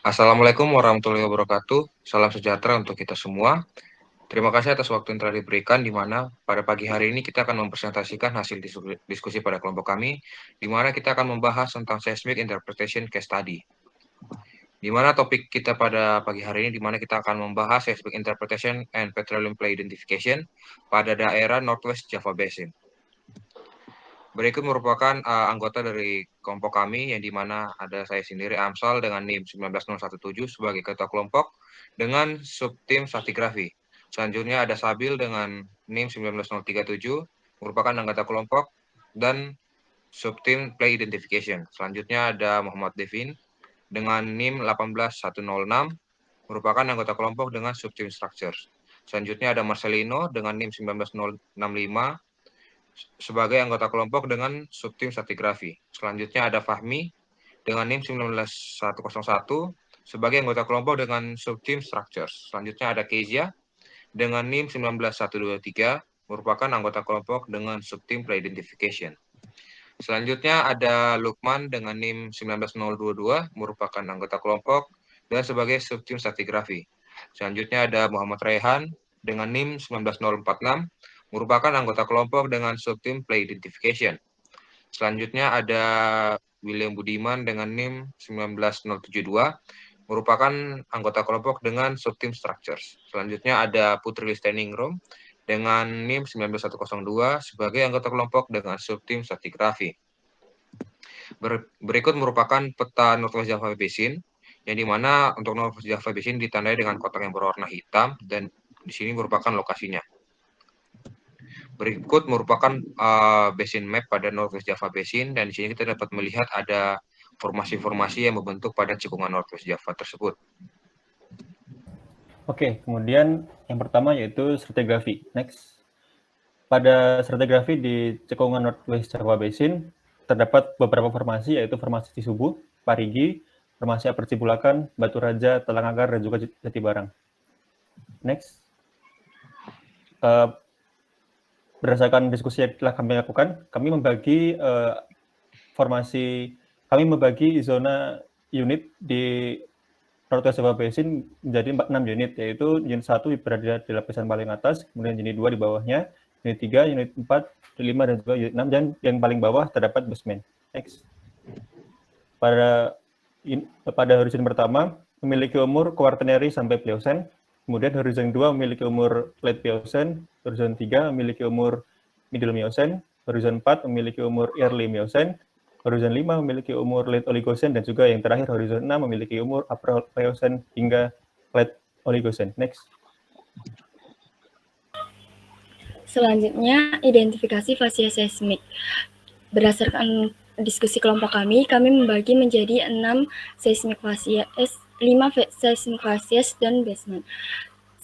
Assalamualaikum warahmatullahi wabarakatuh. Salam sejahtera untuk kita semua. Terima kasih atas waktu yang telah diberikan, di mana pada pagi hari ini kita akan mempresentasikan hasil diskusi pada kelompok kami, di mana kita akan membahas tentang seismic interpretation case study. Di mana topik kita pada pagi hari ini, di mana kita akan membahas seismic interpretation and petroleum play identification pada daerah Northwest Java Basin. Berikut merupakan anggota dari kelompok kami, yang dimana ada saya sendiri, Amsal, dengan NIM 19017 sebagai ketua kelompok dengan subtim stratigrafi. Selanjutnya ada Sabil dengan NIM 19037 merupakan anggota kelompok dan subtim play identification. Selanjutnya ada Muhammad Devin dengan NIM 18106 merupakan anggota kelompok dengan subtim structures. Selanjutnya ada Marcelino dengan NIM 19065 sebagai anggota kelompok dengan subtim stratigrafi. Selanjutnya ada Fahmi dengan NIM 19101 sebagai anggota kelompok dengan subtim structures. Selanjutnya ada Kezia dengan NIM 19123 merupakan anggota kelompok dengan subtim play identification. Selanjutnya ada Lukman dengan NIM 19022 merupakan anggota kelompok dan sebagai subtim stratigrafi. Selanjutnya ada Muhammad Rehan dengan NIM 19046 merupakan anggota kelompok dengan subtim play identification. Selanjutnya ada William Budiman dengan NIM 19072 merupakan anggota kelompok dengan subtim structures. Selanjutnya ada Putri Listeningrum dengan NIM 19102 sebagai anggota kelompok dengan subtim stratigrafi. Berikut merupakan peta Northwest Java Basin, yang dimana untuk Northwest Java Basin ditandai dengan kotak yang berwarna hitam, dan di sini merupakan lokasinya. Berikut merupakan basin map pada Northwest Java Basin, dan di sini kita dapat melihat ada formasi-formasi yang membentuk pada cekungan Northwest Java tersebut. Oke, kemudian yang pertama yaitu stratigrafi. Next. Pada stratigrafi di cekungan Northwest Java Basin terdapat beberapa formasi, yaitu formasi Cisubu, Parigi, formasi Apercibulakan, Batu Raja, Talangagar, dan juga Jatibarang. Next. Berdasarkan diskusi yang telah kami lakukan, kami membagi zona unit di Northwest Java Basin menjadi 6 unit, yaitu unit 1 berada di lapisan paling atas, kemudian unit 2 di bawahnya, unit 3, unit 4, unit 5, dan juga unit 6, dan yang paling bawah terdapat basement. Next. Pada horizon pertama, memiliki umur Quaternary sampai Pliocene, kemudian horizon 2 memiliki umur Late Pliocene, horizon 3 memiliki umur Middle Miocene, horizon 4 memiliki umur Early Miocene, horizon 5 memiliki umur Late Oligocene, dan juga yang terakhir horizon 6 memiliki umur Upper Pliocene hingga Late Oligocene. Next. Selanjutnya, identifikasi fase seismik. Berdasarkan diskusi kelompok kami membagi menjadi 5 seismik fasies dan basement.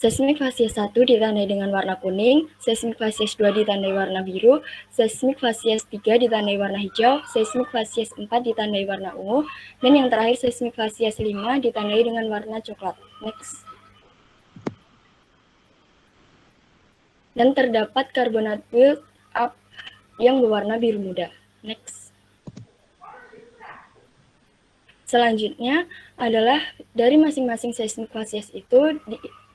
Seismik fasies 1 ditandai dengan warna kuning, seismik fasies 2 ditandai warna biru, seismik fasies 3 ditandai warna hijau, seismik fasies 4 ditandai warna ungu, dan yang terakhir seismik fasies 5 ditandai dengan warna coklat. Next. Dan terdapat carbonate build up yang berwarna biru muda. Next. Selanjutnya adalah dari masing-masing seismik fasies itu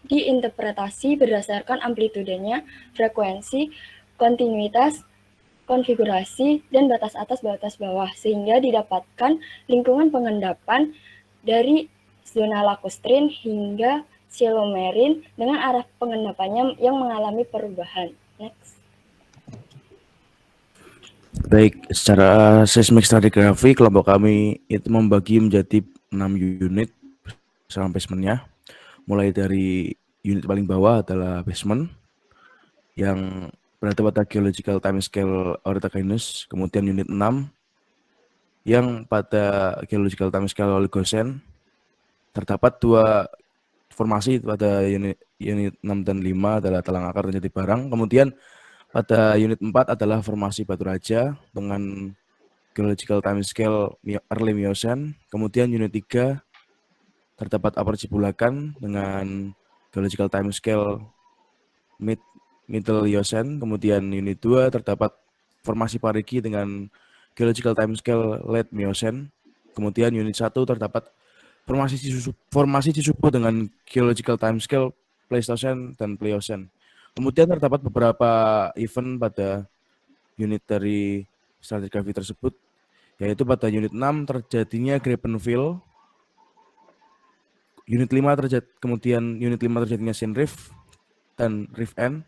diinterpretasi berdasarkan amplitudenya, frekuensi, kontinuitas, konfigurasi, dan batas atas batas bawah, sehingga didapatkan lingkungan pengendapan dari zona lacustrine hingga shallow marine dengan arah pengendapannya yang mengalami perubahan. Next. Baik, secara seismic stratigraphy kelompok kami itu membagi menjadi 6 unit bersama basementnya. Mulai dari unit paling bawah adalah basement yang berada pada geological time scale Orthogenous, kemudian unit 6 yang pada geological time scale Oligocene. Terdapat 2 formasi pada unit 6 dan 5 adalah Talangagar dan Jatibarang. Kemudian pada unit 4 adalah formasi Batu Raja dengan geological time scale Early Miocene. Kemudian unit 3 terdapat Apercibulakan dengan geological time scale Middle Eocene. Kemudian unit 2 terdapat formasi Parigi dengan geological timescale late Miocene. Kemudian unit 1 terdapat formasi Cisupo dengan geological timescale Pleistocene dan Pliocene. Kemudian terdapat beberapa event pada unit dari stratigraphy tersebut, yaitu pada unit 6 terjadinya Grabenville, unit 5 kemudian unit 5 terjadinya Shin Rift dan Rift End.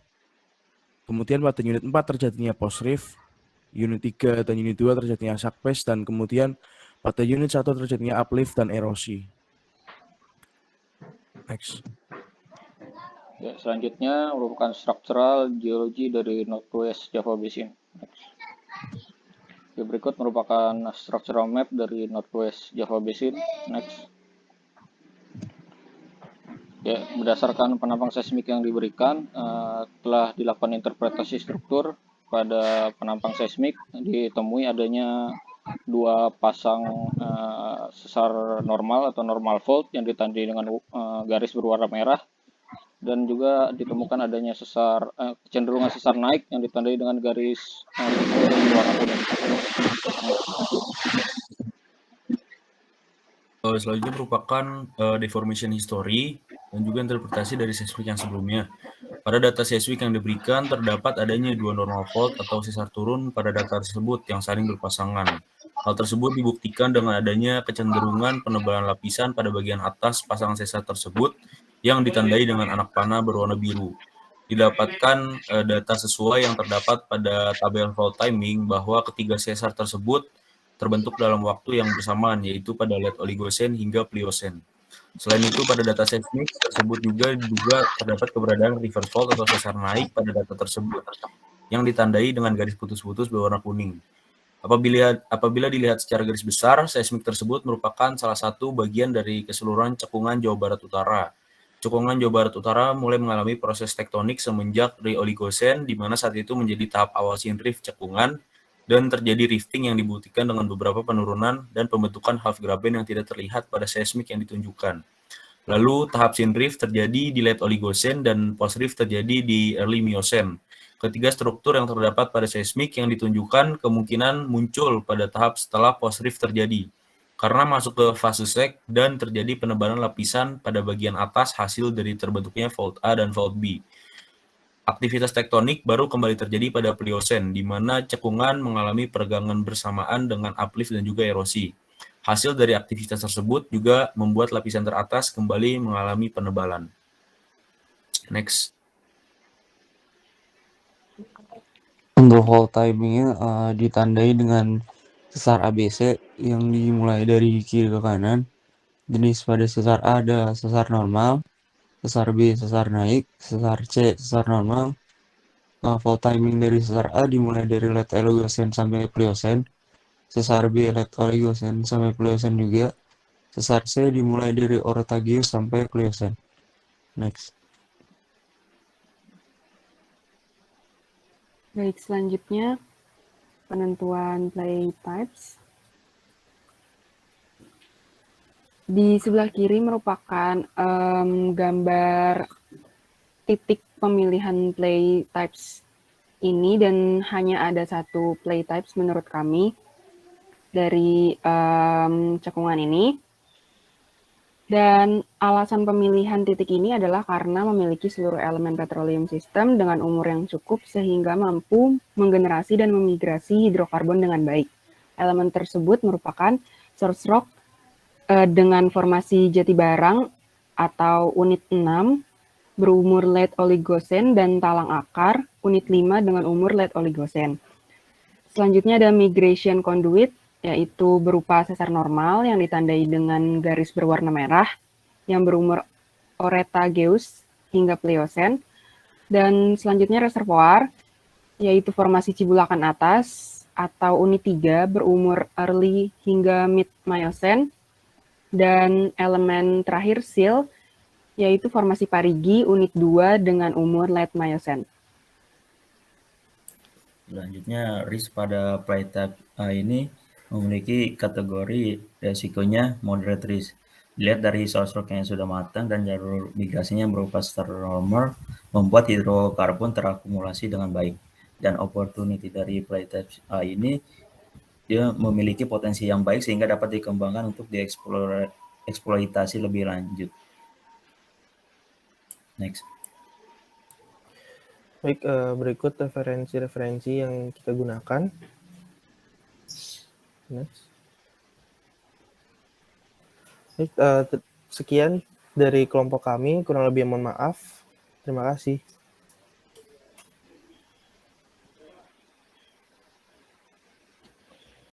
Kemudian pada unit 4 terjadinya Post Rift, unit 3 dan unit 2 terjadinya Shock Phase, dan kemudian pada unit 1 terjadinya Uplift dan Erosi. Next. Ya, selanjutnya merupakan structural geology dari Northwest Java Basin. Next. Ya, berikut merupakan structural map dari Northwest Java Basin. Next. Ya, berdasarkan penampang seismik yang diberikan, telah dilakukan interpretasi struktur pada penampang seismik, ditemui adanya dua pasang sesar normal atau normal fault yang ditandai dengan garis berwarna merah, dan juga ditemukan adanya kecenderungan sesar naik yang ditandai dengan garis berwarna kuning. Selanjutnya merupakan deformation history dan juga interpretasi dari seismik yang sebelumnya. Pada data seismik yang diberikan terdapat adanya dua normal fault atau sesar turun pada data tersebut yang saling berpasangan. Hal tersebut dibuktikan dengan adanya kecenderungan penebalan lapisan pada bagian atas pasangan sesar tersebut yang ditandai dengan anak panah berwarna biru. Didapatkan data sesuai yang terdapat pada tabel fault timing bahwa ketiga sesar tersebut terbentuk dalam waktu yang bersamaan, yaitu pada late Oligocene hingga Pliocene. Selain itu, pada data seismik tersebut juga diduga terdapat keberadaan river fault atau sesar naik pada data tersebut, yang ditandai dengan garis putus-putus berwarna kuning. Apabila dilihat secara garis besar, seismik tersebut merupakan salah satu bagian dari keseluruhan cekungan Jawa Barat Utara. Cekungan Jawa Barat Utara mulai mengalami proses tektonik semenjak Re-Oligocene, di mana saat itu menjadi tahap awal Shin Rift cekungan, dan terjadi rifting yang dibuktikan dengan beberapa penurunan dan pembentukan half graben yang tidak terlihat pada seismik yang ditunjukkan. Lalu tahap Shin Rift terjadi di late Oligocene dan Post Rift terjadi di early Miocene. Ketiga struktur yang terdapat pada seismik yang ditunjukkan kemungkinan muncul pada tahap setelah Post Rift terjadi, karena masuk ke fase sek dan terjadi penebalan lapisan pada bagian atas hasil dari terbentuknya Fault A dan Fault B. Aktivitas tektonik baru kembali terjadi pada Pliocene, di mana cekungan mengalami peregangan bersamaan dengan uplift dan juga erosi. Hasil dari aktivitas tersebut juga membuat lapisan teratas kembali mengalami penebalan. Next. Untuk fault timingnya ditandai dengan sesar ABC yang dimulai dari kiri ke kanan. Jenis pada sesar A ada sesar normal, sesar B sesar naik, sesar C sesar normal. Fault timing dari sesar A dimulai dari late Oligocene sampai Pliocene, sesar B late Oligocene sampai Pliocene juga, sesar C dimulai dari Orothageus sampai Pliocene. Next. Baik, selanjutnya penentuan play types. Di sebelah kiri merupakan gambar titik pemilihan play types ini, dan hanya ada satu play types menurut kami dari cekungan ini. Dan alasan pemilihan titik ini adalah karena memiliki seluruh elemen petroleum system dengan umur yang cukup sehingga mampu menggenerasi dan memigrasi hidrokarbon dengan baik. Elemen tersebut merupakan source rock dengan formasi jati barang atau unit 6 berumur late Oligocene dan talang akar unit 5 dengan umur late Oligocene. Selanjutnya ada migration conduit, yaitu berupa sesar normal yang ditandai dengan garis berwarna merah yang berumur Orothageus hingga Pliocene. Dan selanjutnya reservoir, yaitu formasi Cibulakan atas atau unit 3 berumur early hingga mid Miocene. Dan elemen terakhir seal, yaitu formasi Parigi unit 2 dengan umur late Miocene. Selanjutnya, risk pada play type A ini memiliki kategori resikonya moderate risk. Dilihat dari source rock yang sudah matang dan jalur migrasinya berupa normal, membuat hidrokarbon terakumulasi dengan baik. Dan opportunity dari play type A ini dia memiliki potensi yang baik sehingga dapat dikembangkan untuk dieksploitasi lebih lanjut. Next. Baik, berikut referensi-referensi yang kita gunakan. Next. Baik, sekian dari kelompok kami, kurang lebih mohon maaf. Terima kasih.